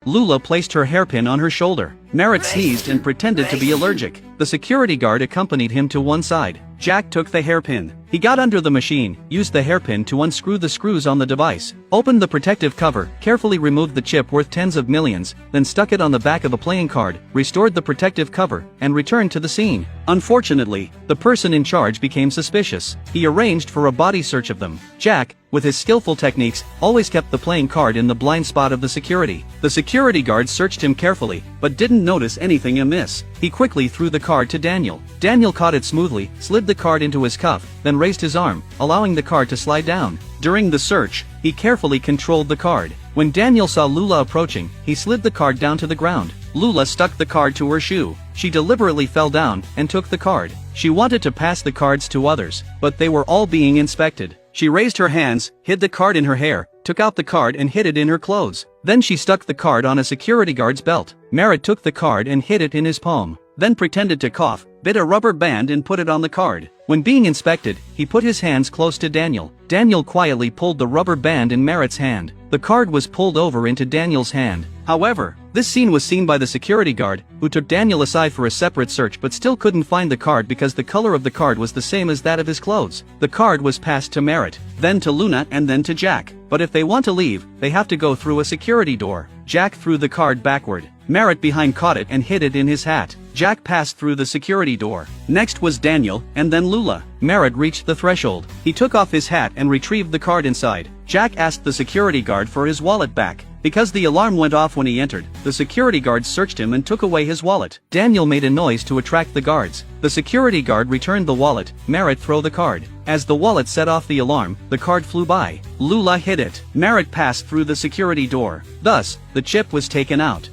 Lula placed her hairpin on her shoulder. Merritt sneezed and pretended to be allergic. The security guard accompanied him to one side. Jack took the hairpin. He got under the machine, used the hairpin to unscrew the screws on the device, opened the protective cover, carefully removed the chip worth tens of millions, then stuck it on the back of a playing card, restored the protective cover, and returned to the scene. Unfortunately, the person in charge became suspicious. He arranged for a body search of them. Jack, with his skillful techniques, always kept the playing card in the blind spot of the security. The security guard searched him carefully, but didn't notice anything amiss. He quickly threw the card to Daniel. Daniel caught it smoothly, slid the card into his cuff, then raised his arm, allowing the card to slide down. During the search, he carefully controlled the card. When Daniel saw Lula approaching, he slid the card down to the ground. Lula stuck the card to her shoe. She deliberately fell down and took the card. She wanted to pass the cards to others, but they were all being inspected. She raised her hands, hid the card in her hair, took out the card and hid it in her clothes. Then she stuck the card on a security guard's belt. Merritt took the card and hid it in his palm, then pretended to cough, bit a rubber band and put it on the card. When being inspected, he put his hands close to Daniel. Daniel quietly pulled the rubber band in Merritt's hand. The card was pulled over into Daniel's hand. However, this scene was seen by the security guard, who took Daniel aside for a separate search but still couldn't find the card because the color of the card was the same as that of his clothes. The card was passed to Merritt, then to Luna and then to Jack. But if they want to leave, they have to go through a security door. Jack threw the card backward. Merritt behind caught it and hid it in his hat. Jack passed through the security door. Next was Daniel, and then Lula. Merritt reached the threshold. He took off his hat and retrieved the card inside. Jack asked the security guard for his wallet back. Because the alarm went off when he entered, the security guard searched him and took away his wallet. Daniel made a noise to attract the guards. The security guard returned the wallet. Merritt threw the card. As the wallet set off the alarm, the card flew by. Lula hid it. Merritt passed through the security door. Thus, the chip was taken out.